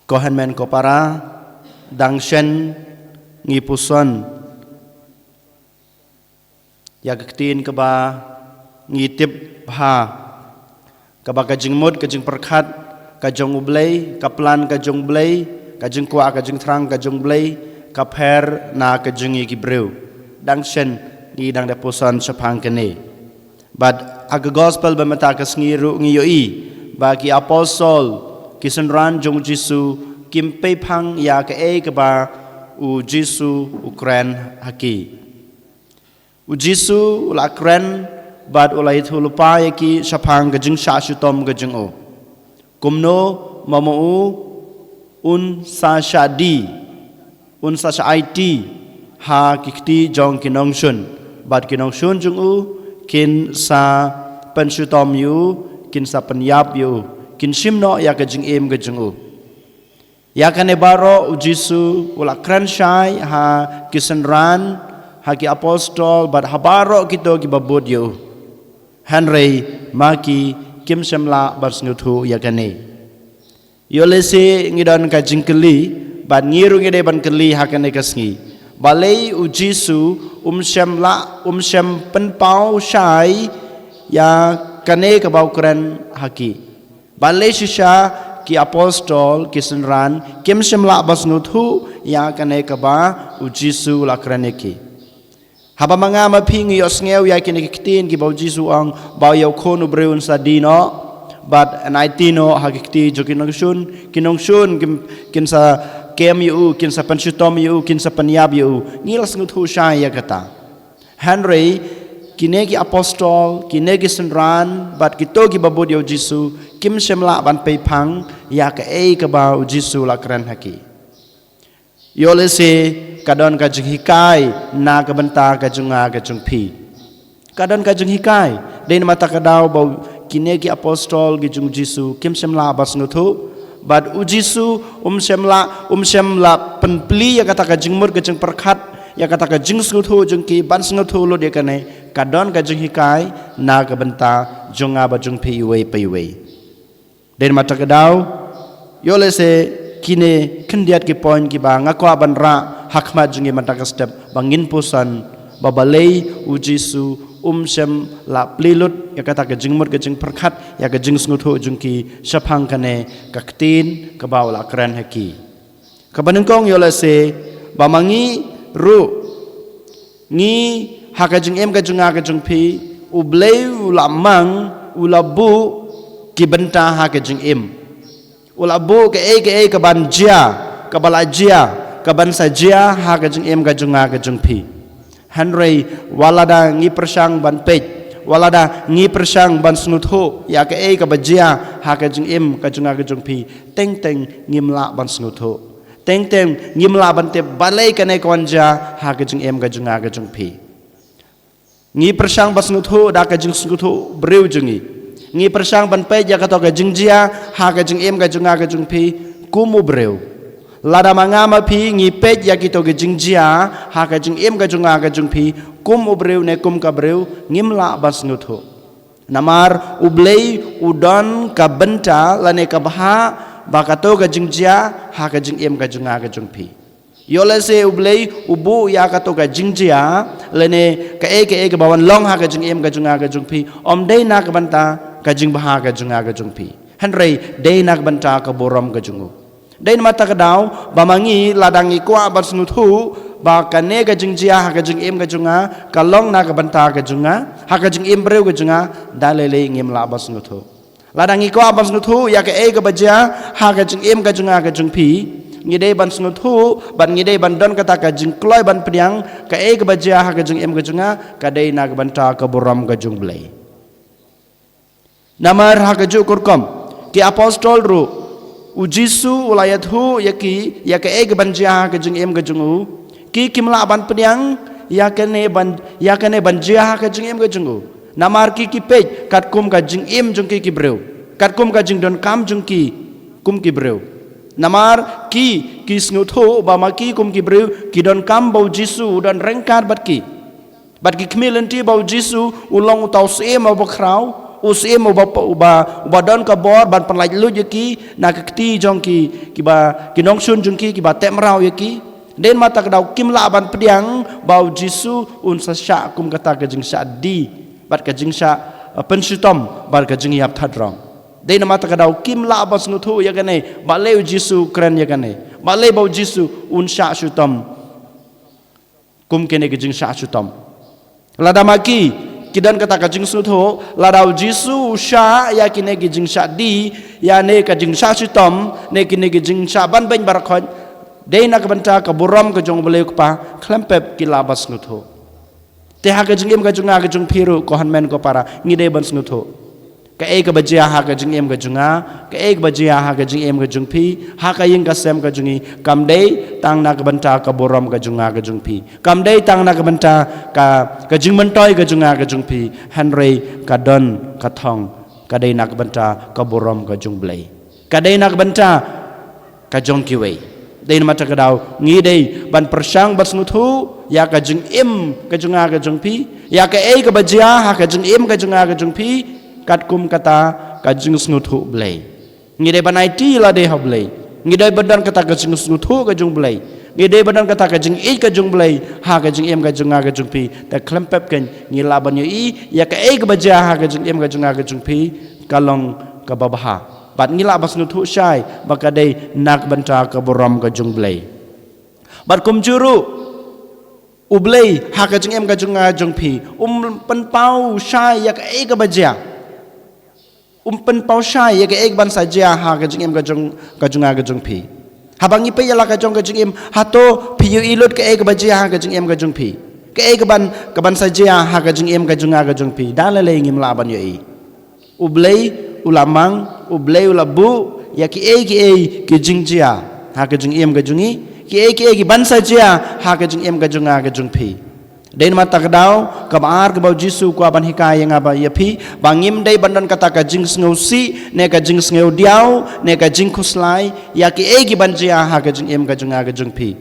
Kohen men ko para dangshen ngipuson yaktin kaba ngitip ha kaba kajing mud kajing perkhat kajong ublay kaplan kajong blay kajing kwa kajing terang kajong blay kapher na kajing gibreu dangshen ni dang deposan sepang kene but aga gospel bamata kasngiru ngiyoi bagi apostol kisenran jong Jisu kimpe phang ya ke kaba u Jisu ukren haki u Jisu la kren bad ulai thulupa yaki sapang gajing sha sutom gajing o kumno mamu un sa shadi un sa IT ha kikti jong kinong shun bad kinong shun jong u kin sa pensutom yu kin sa penyap yu kin simno ya kajing em kajing u ya kane baro u Jisu ula kran shai ha kisenran ha ki apostol bad habaro kito ki babod yu Henry maki kim semla barsngutu ya kane yolese ngidon kajing keli bad ngiru ngide ban keli ha kane kasngi balai u Jisu sem penpau shai ya kane kabau kran haki balai shisha ki apostol kisenran kim semla basngutu ya kane kaba u Jisu la kraneki haba manga mapingi yosngeu ya kine kitin ki bau Jisu ang bau yau khonu breun sadino but anaitino hakikti jokinong shun kin sa kem yu kin sa pensutom yu kin sa penyab yu ngilas ngutu shai ya kata Henry kinegi apostol kinegi senran bat kito ki babod yo Jisu kim semla ban pei phang ya ka ka ba Jisu la kran haki yole se kadon ka jing hikai na ka benta ka junga ka jung pi kadon ka jing hikai den mata ka daw ba kinegi apostol gi jung Jisu kim semla bas ngutu bat u Jisu semla penpli ya kata ka jing mur ka jung perkhat ya kata ka jing ngutu jung ki ban ngutu lo de kane kadon ka jing hikai na ka benta junga ba jung pi we pai we den mata ka daw yole se kine kendiat ki point ki ba ngakwa ban ra hakmat jungi mata ka step bangin pusan babalei u Jisu sem la plilut ya kata ka jingmur ka jing perkhat ya ka jing sngutu jungki sapang kane ka ktin ka baw la kran haki ka banengkong yole se bamangi ru ngi haka jing em ka junga ka jung pi ublei ulamang ulabu ki benta haka jing em ulabu ke ka banjia ka balajia ka bansajia haka jing em ka junga ka jung pi Henry walada ngi persang ban pej walada ngi persang ban snutho ya ka ka bajia ha ka jing em ka junga ka jung pi teng ngimla ban snutho teng ngimla ban te balai ka ne konja ha ka jing em ka junga ka jung pi ngi persang ban snutho da ka jing snutho breu jungi ngi persang ban pej ya ka to ka jing jia ha ka jing em ka junga ka jung pi kumu breu lada mangama pi ngi pej ya kito ge jingjia ha ka jing em ka junga ka jung pi kum ubreu ne kum ka breu ngimla bas ngutho namar ublei udon ka benta lane ka baha bakato ka jingjia ha ka jing em ka junga ka jung pi yole se ublei ubu ya ka to ka jingjia lane ka ka bawan long ha ka jing em ka junga ka jung pi om dei na ka banta ka jing baha ka junga ka jung pi Henry dei na ka banta ka borom ka jungu dain mata kedau bamangi ladangi kwa bas ngutu ba kane ka jingjia ha ka jing em ka junga kalong na ka banta ka junga ha ka jing em breu ka junga dalele ngim la bas ngutu ladangi kwa bas ngutu ya ka ka bajia ha ka jing em ka junga ka jung pi ngide ban ngutu ban ngide ban don kata ka jing kloi ban pediang ka ka bajia ha ka jing em ka junga ka dei na ka banta ka boram ka jung blai namar ha ka ju kurkom ki apostol ru u Jisu ulayat hu yaki ya ka banjia ka jing em ka jungu ki kimla ban pediang ya kane banjia ka jing em ka jungu namar ki pej kat kum ka jing em jung ki breu kat kum ka jing don kam jung ki kum ki breu namar ki snutho ba ma ki kum ki breu ki don kam bau Jisu don rengkat bat ki kmilenti bau Jisu ulong tau se ma bo krau usim uba don ka bor ban pan lai lu yaki na ka ti jong ki ba kinong sun jong ki ba tem rau yaki den mata ka dau kim la ban pediang bau jisu un sa sha kum kata ka jing sha di bat ka jing sha pensutom bar ka jing yap thadrong den mata ka dau kim la ban snuthu yakane ba leu jisu kran yakane ba le bau jisu un sha sutom kum kene ka jing sha sutom ladamaki kidan kata ka jing snuthu ladau jisu sha yakine ki jing sha di ya ne ka jing sha sutom ne kine ki jing sha ban ben bar khon dei nak banta ka buram ka jong bele pa klempep ki labas snuthu te ha ka jing em ka junga ka jung phiru ko hanmen ko para ngide ban snuthu ka ek bajia ha ka jing em ka junga ka ek bajia ha ka jing em ka jung phi ha ka ying ka sem ka jungi kam dei tang nak banta ka buram ka junga ka jung phi kam dei tang nak banta ka jing mentoi ka junga ka jung phi hanrei ka don ka thong ka dei nak banta ka buram ka jung blei ka dei nak banta ka jong ki wei dei mata ka dau ngi dei ban persang bas nguthu ya ka jing em ka junga ka jung phi ya ka ei ka bajia ha ka jing em ka junga ka jung phi kat kum kata ka jing nguthu blei ngi dei ban IT la dei ha blei ngi dei badan kata ka jing nguthu ka jung blei ngi dei badan kata ka jing ei ka jung blei ha ka jing em ka junga ka jung phi ta klempep ken ngi la ban yi ya ka ei ka bajia ha ka jing em ka junga ka jung phi kalong ka babaha bat ngila bas nu thu shai bakadai nak banta ka boram ka jung blei bat kum juru ublei ha ka jung em ka junga jung phi pan pau shai yak e ka bajia pan pau shai yak e ban sajia ha ka jung em ka junga ka jung phi habangi pe yala ka jung em ha to phi yu ilut ka e ka bajia ha ka jung em ka jung phi ka e ka ban sajia ha ka jung em ka junga ka jung phi dalale ngim la ban yo i ublei ulamang ublei ulabu ya ki ki jingjia ha ka jing em ka jungi ki bansa jia ha ka jing em ka junga ka jung phi den mata ka dau ka mar ka bau jisu ko ban hikai yang aba ya phi bangim dei bandan kata ka jing sngo si ne ka jing sngo diau ne ka jing khuslai ya ki ban jia ha ka jing em ka junga ka jung phi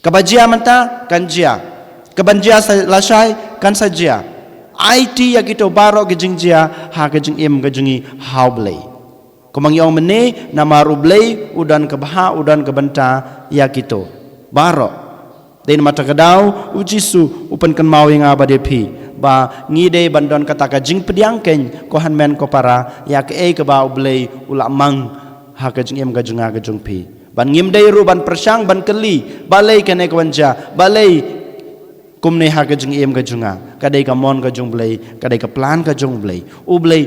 ka bajia manta kan jia ka banjia la shai kan sa jia IT ya kita baro ke jingjia ha ke jing em ke jingi haublei komang yong mene nama rublei udan ke baha udan ke benta ya kita baro den mata kedau ujisu upen kan mau yang abade phi ba ngide bandon kata ka jing pediang ken ko han men ko para ya ke ke ba ublei ulamang ha ke jing em ke junga ke jung phi ban ngim dei ru ban persang ban keli balai kene ko wanja balai kumne ha ka jing em ka junga kadai ka mon ka jung blei kadai ka plan ka jung blei ublei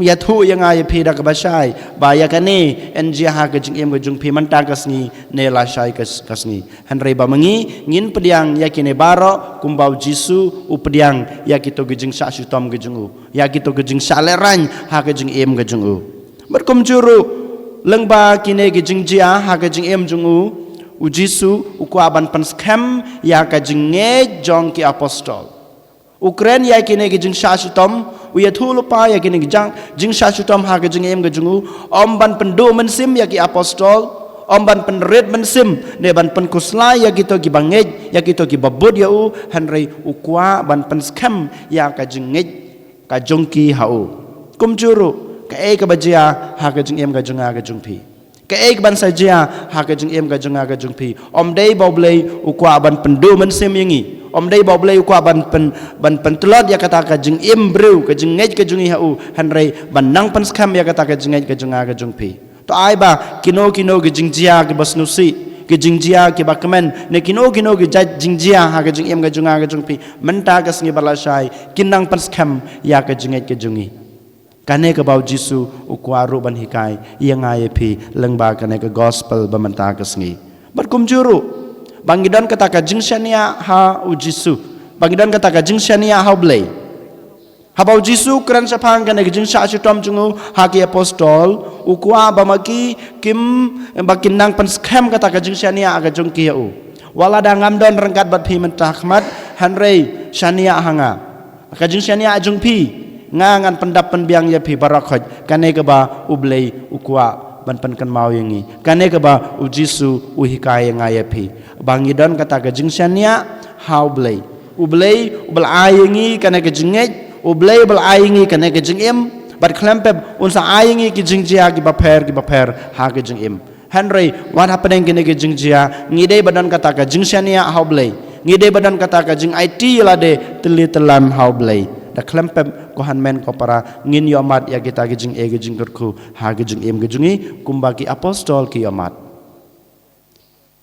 ya thu yang ai phi da ka basai ba ya ka ne enji ha ka jing em ka jung phi man ta kasni ne la shai kasni hanrei ba mangi ngin pediang ya kine baro kumbau jisu upediang ya kito gejing sa sutom gejungu ya kito gejing sa leran ha ka jing em ka jungu berkum juru lengba kine gejing jia ha ka jing em jungu ujisu ukwaban panskam ya ka jinge jong ki apostol ukren ya kine ki jing shashutom uya thulu pa ya kine ki jing shashutom ha ka jinge em ga jungu omban pendu mensim ya ki apostol omban penred mensim ne ban penkusla ya kito ki bangej ya kito ki babud ya u hanrei ukwa ban panskam ya ka jinge ka jongki hau kumjuru ka e ka bajia ha ka jing em ga junga ga jungpi ka ek ban sajia ha ka jing em ka junga ka jung phi om dei boblei ukwa ban pendu men sem yangi om dei boblei ukwa ban pentelot ya kata ka jing em breu ka jing ngej ka jungi hau hanrei ban nang pan skam ya kata ka jing ngej ka junga ka jung phi to ai ba kino ka jing jia ka basnusi ka jing jia ka bakmen ne kino ka jing jia ha ka jing em ka junga ka jung phi menta ka sngi balasai kinang pan skam ya ka jing ngej ka jungi kane ka bau jisu ukwaru ban hikai yang ai phi lengba kane ka gospel bamanta ka sngi berkum juru bangidan kata ka jingshania ha u jisu bangidan kata ka jingshania ha blei ha bau jisu kran sapang kane ka jingsha chutom jungu ha ki apostol ukwa bamaki kim bakinang pan skam kata ka jingshania aga jungki u wala da ngamdon rengkat bat phi mentahmat hanrei shania hanga ka jingshania ajung phi ngangan pendap penbiang ya pi barakhoj kane ke ba ublei ukwa ban pan kan mau yangi kane ke ba ujisu uhikai nga ya pi bangidon kata ke jingshania hau blei ublei ubel ayangi kane ke jingej ublay bal aingi kane ke jing im but klempep unsa aingi ki jing jia ki baper ha ke jing im Henry what happening kine ke jing jia ngide badan kata ka jing siania how blay ngide badan kata ka jing IT lade teli telan how blay da klempep ko han men ko para ngin yomat ya kita ke jing e ke jing ku ha ke jing im ke jungi kumbaki apostol ki yomat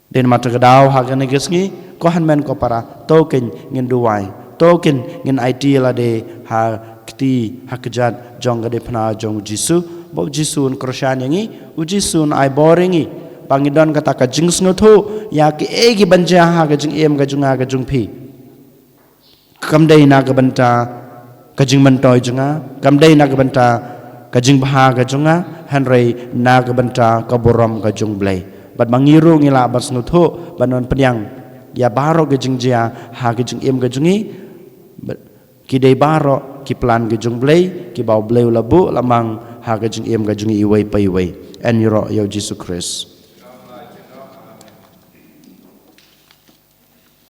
den mata kedau ha ke negesngi ko han men ko para token ngin duai token ngin IT lade ha kti hakjat jong gade phna jong jisu bo jisun kroshan yangi ujisun ai boringi pangidon kata ka jing snothu ya ki egi banja ha ga jing em ga junga ga jung phi kamdei na ga banta ka jing mantoy junga kamdei na ga banta ka jing bha ga junga hanrei na ga banta ka borom ga jung blai bat mangiru ngila bas snothu banon penyang ya baro ga jing jia ha ga jing em ga jungi ki dei baro ki plan ke jung blay ki bau blay labu lamang ha ke jung em ke jung iway pa iway en yoro yo Jesus Christ